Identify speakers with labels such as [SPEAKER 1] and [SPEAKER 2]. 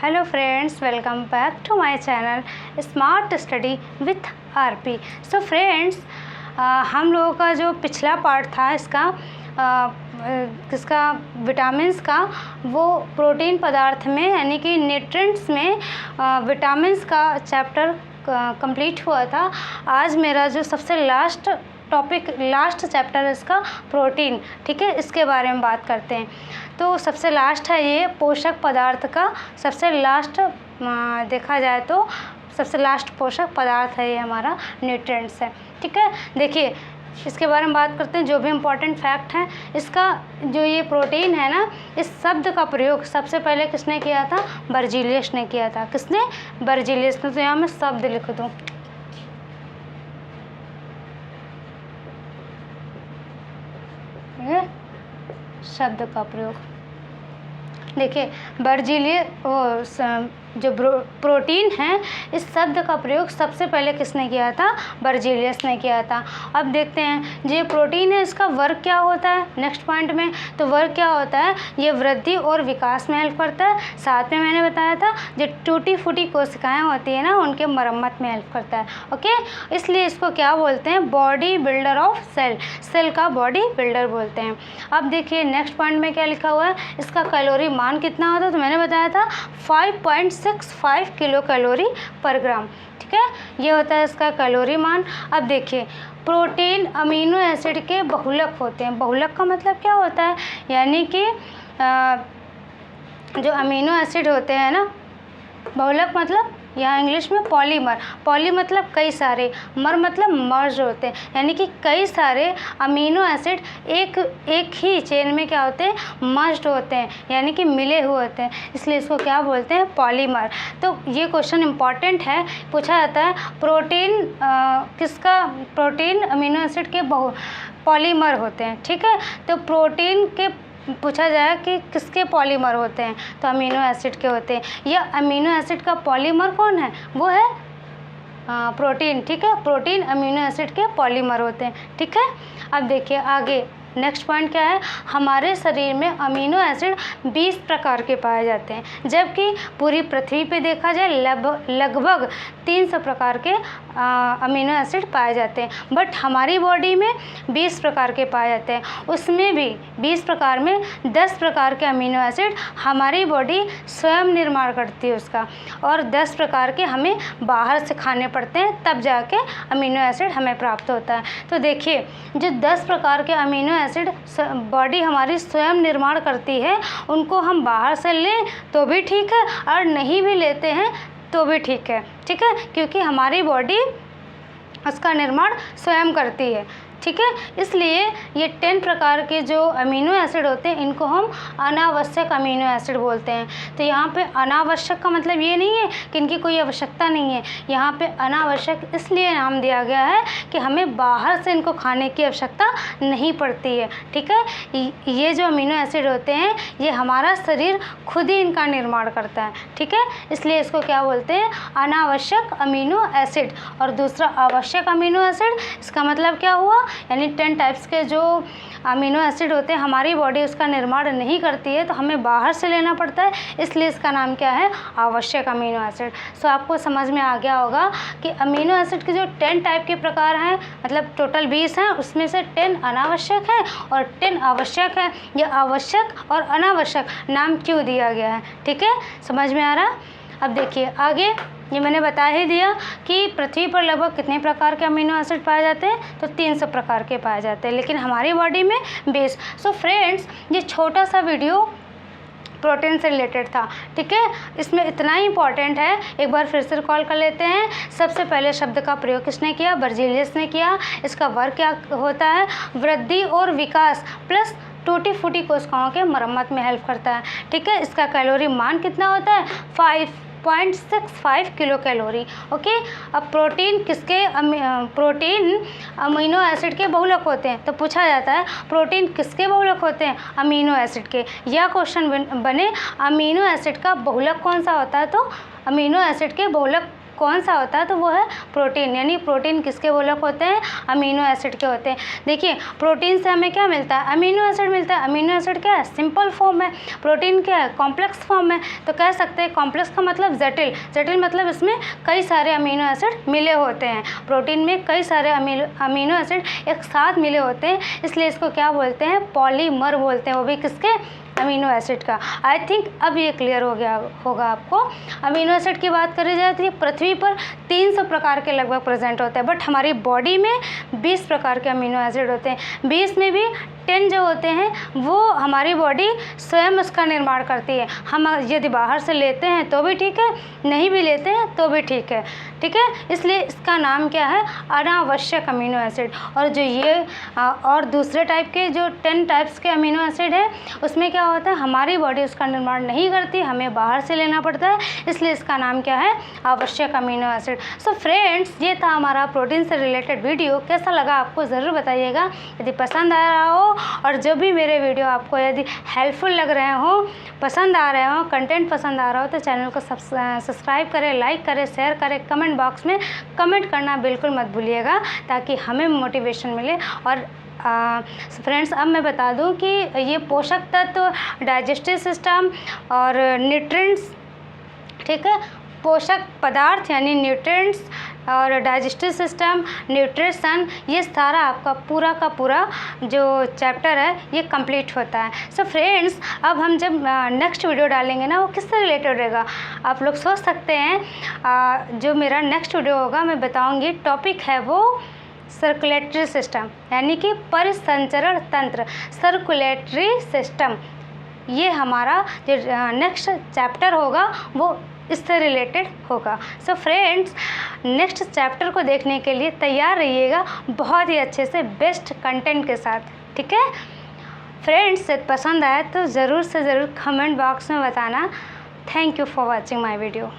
[SPEAKER 1] Hello friends, welcome back to my channel smart study with RP. So friends, हम लोगों का जो पिछला पार्ट था इसका विटामिन्स का, वो प्रोटीन पदार्थ में यानी कि न्यूट्रिएंट्स में विटामिन्स का चैप्टर कंप्लीट हुआ था। आज मेरा जो सबसे लास्ट चैप्टर है इसका प्रोटीन, ठीक है, इसके बारे में बात करते हैं। तो सबसे लास्ट है ये पोषक पदार्थ का सबसे लास्ट, देखा जाए तो सबसे लास्ट पोषक पदार्थ है ये हमारा न्यूट्रिएंट्स है, ठीक है। देखिए इसके बारे में बात करते हैं, जो भी इम्पोर्टेंट फैक्ट हैं। इसका जो ये प्रोटीन है ना, इस शब्द का प्रयोग सबसे पहले किसने किया था? बर्जीलियस ने किया था। किसने? बर्जीलियस ने। तो यहाँ मैं शब्द लिख दूँ, शब्द का प्रयोग। देखिए बर्जीलियस, जो प्रोटीन है, इस शब्द का प्रयोग सबसे पहले किसने किया था? बर्जीलियस ने किया था। अब देखते हैं जो प्रोटीन है इसका वर्क क्या होता है नेक्स्ट पॉइंट में। तो वर्क क्या होता है? ये वृद्धि और विकास में हेल्प करता है। साथ में मैंने बताया था जो टूटी फूटी कोशिकाएं होती है ना, उनके मरम्मत में हेल्प करता है। ओके, इसलिए इसको क्या बोलते हैं? Body builder of cell. Cell का बॉडी बिल्डर बोलते हैं। अब देखिए नेक्स्ट पॉइंट में क्या लिखा हुआ है, इसका कैलोरी मान कितना होता है? तो मैंने बताया था 5.65 किलो कैलोरी पर ग्राम, ठीक है, ये होता है इसका कैलोरी मान। अब देखिए प्रोटीन अमीनो एसिड के बहुलक होते हैं। बहुलक का मतलब क्या होता है? यानी कि जो अमीनो एसिड होते हैं ना, बहुलक मतलब यहाँ इंग्लिश में पॉलीमर। पॉली मतलब कई सारे, मर मतलब मर्ज होते हैं, यानी कि कई सारे अमीनो एसिड एक ही चेन में क्या होते हैं? मर्ज्ड होते हैं, यानी कि मिले हुए होते हैं, इसलिए इसको क्या बोलते हैं? पॉलीमर। तो ये क्वेश्चन इम्पॉर्टेंट है, पूछा जाता है प्रोटीन किसका? प्रोटीन अमीनो एसिड के पॉलीमर होते हैं, ठीक है। तो प्रोटीन के पूछा जाए कि किसके पॉलीमर होते हैं, तो अमीनो एसिड के होते हैं। या अमीनो एसिड का पॉलीमर कौन है? वो है प्रोटीन, ठीक है। प्रोटीन अमीनो एसिड के पॉलीमर होते हैं, ठीक है। अब देखिए आगे नेक्स्ट पॉइंट क्या है, हमारे शरीर में अमीनो एसिड 20 प्रकार के पाए जाते हैं, जबकि पूरी पृथ्वी पे देखा जाए लगभग 300 प्रकार के अमीनो एसिड पाए जाते हैं। बट हमारी बॉडी में 20 प्रकार के पाए जाते हैं। उसमें भी 20 प्रकार में 10 प्रकार के अमीनो एसिड हमारी बॉडी स्वयं निर्माण करती है उसका, और 10 प्रकार के हमें बाहर से खाने पड़ते हैं, तब जाके अमीनो एसिड हमें प्राप्त होता है। तो देखिए जो 10 प्रकार के अमीनो एसिड बॉडी हमारी स्वयं निर्माण करती है, उनको हम बाहर से लें तो भी ठीक है, और नहीं भी लेते हैं तो भी ठीक है, ठीक है, क्योंकि हमारी बॉडी उसका निर्माण स्वयं करती है, ठीक है। इसलिए ये 10 प्रकार के जो अमीनो एसिड होते हैं, इनको हम अनावश्यक अमीनो एसिड बोलते हैं। तो यहाँ पे अनावश्यक का मतलब ये नहीं है कि इनकी कोई आवश्यकता नहीं है। यहाँ पे अनावश्यक इसलिए नाम दिया गया है कि हमें बाहर से इनको खाने की आवश्यकता नहीं पड़ती है, ठीक है। ये जो अमीनो एसिड होते हैं, ये हमारा शरीर खुद ही इनका निर्माण करता है, ठीक है। इसलिए इसको क्या बोलते हैं? अनावश्यक अमीनो एसिड। और दूसरा आवश्यक अमीनो एसिड, इसका मतलब क्या हुआ? यानी 10 टाइप्स के जो अमीनो एसिड होते हैं, हमारी बॉडी उसका निर्माण नहीं करती है, तो हमें बाहर से लेना पड़ता है, इसलिए इसका नाम क्या है? आवश्यक अमीनो एसिड। सो आपको समझ में आ गया होगा कि अमीनो एसिड के जो 10 टाइप के प्रकार हैं, मतलब टोटल 20 हैं, उसमें से 10 अनावश्यक हैं और 10 आवश्यक हैं। यह आवश्यक और अनावश्यक नाम क्यों दिया गया है, ठीक है, समझ में आ रहा? अब देखिए आगे, ये मैंने बता ही दिया कि पृथ्वी पर लगभग कितने प्रकार के अमीनो एसिड पाए जाते हैं, तो 300 प्रकार के पाए जाते हैं, लेकिन हमारी बॉडी में 20। सो फ्रेंड्स, ये छोटा सा वीडियो प्रोटीन से रिलेटेड था, ठीक है। इसमें इतना ही इंपॉर्टेंट है, एक बार फिर से रिकॉल कर लेते हैं। सबसे पहले शब्द का प्रयोग किसने किया? बर्जीलियस ने किया। इसका वर्क क्या होता है? वृद्धि और विकास प्लस टूटी फूटी कोशिकाओं के मरम्मत में हेल्प करता है, ठीक है। इसका कैलोरी मान कितना होता है? 5.65 किलो कैलोरी। ओके, अब प्रोटीन प्रोटीन अमीनो एसिड के बहुलक होते हैं, तो पूछा जाता है प्रोटीन किसके बहुलक होते हैं? अमीनो एसिड के। यह क्वेश्चन बने अमीनो एसिड का बहुलक कौन सा होता है? तो अमीनो एसिड के बहुलक कौन सा होता है, तो वो है प्रोटीन। यानी प्रोटीन किसके बोलक होते हैं, अमीनो एसिड के होते हैं। देखिए प्रोटीन से हमें क्या मिलता है, अमीनो एसिड मिलता है। अमीनो एसिड क्या है, सिंपल फॉर्म है। प्रोटीन क्या है, कॉम्प्लेक्स फॉर्म है। तो कह सकते हैं कॉम्प्लेक्स का मतलब जटिल, जटिल मतलब इसमें कई सारे अमीनो एसिड मिले होते हैं। प्रोटीन में कई सारे अमीनो एसिड एक साथ मिले होते हैं, इसलिए इसको क्या बोलते हैं, पॉलीमर बोलते हैं, वो भी किसके, अमीनो एसिड का। आई थिंक अब ये क्लियर हो गया होगा आपको। अमीनो एसिड की बात करी जाए तो ये पृथ्वी पर 300 प्रकार के लगभग प्रेजेंट होते हैं, बट हमारी बॉडी में 20 प्रकार के अमीनो एसिड होते हैं। 20 में भी 10 जो होते हैं वो हमारी बॉडी स्वयं उसका निर्माण करती है। हम यदि बाहर से लेते हैं तो भी ठीक है, नहीं भी लेते हैं तो भी ठीक है, ठीक है। इसलिए इसका नाम क्या है, अनावश्यक अमीनो एसिड। और जो ये और दूसरे टाइप के जो 10 टाइप्स के अमीनो एसिड है, उसमें क्या होता है, हमारी बॉडी उसका निर्माण नहीं करती, हमें बाहर से लेना पड़ता है, इसलिए इसका नाम क्या है, आवश्यक अमीनो एसिड। सो फ्रेंड्स, ये था हमारा प्रोटीन से रिलेटेड वीडियो। कैसा लगा आपको ज़रूर बताइएगा। यदि पसंद आ रहा हो और जो भी मेरे वीडियो आपको यदि हेल्पफुल लग रहे हो, पसंद आ रहे हो, कंटेंट पसंद आ रहा हो, तो चैनल को सब्सक्राइब करें, लाइक करें, शेयर करें, कमेंट बॉक्स में कमेंट करना बिल्कुल मत भूलिएगा, ताकि हमें मोटिवेशन मिले। और फ्रेंड्स, अब मैं बता दूं कि ये पोषक तत्व, डाइजेस्टिव सिस्टम और न्यूट्रिएंट्स, ठीक है, पोषक पदार्थ यानी न्यूट्रिएंट्स और डाइजेस्टिव सिस्टम, न्यूट्रिशन, ये सारा आपका पूरा का पूरा जो चैप्टर है ये कंप्लीट होता है। सो फ्रेंड्स, अब हम जब नेक्स्ट वीडियो डालेंगे ना, वो किससे रिलेटेड रहेगा, आप लोग सोच सकते हैं। जो मेरा नेक्स्ट वीडियो होगा, मैं बताऊंगी, टॉपिक है वो सर्कुलेटरी सिस्टम, यानी कि परिसंचरण तंत्र, सर्कुलेटरी सिस्टम। ये हमारा जो नेक्स्ट चैप्टर होगा वो इससे रिलेटेड होगा। सो फ्रेंड्स, नेक्स्ट चैप्टर को देखने के लिए तैयार रहिएगा, बहुत ही अच्छे से बेस्ट कंटेंट के साथ, ठीक है फ्रेंड्स। पसंद आए तो ज़रूर से ज़रूर कमेंट बॉक्स में बताना। Thank you for watching my video.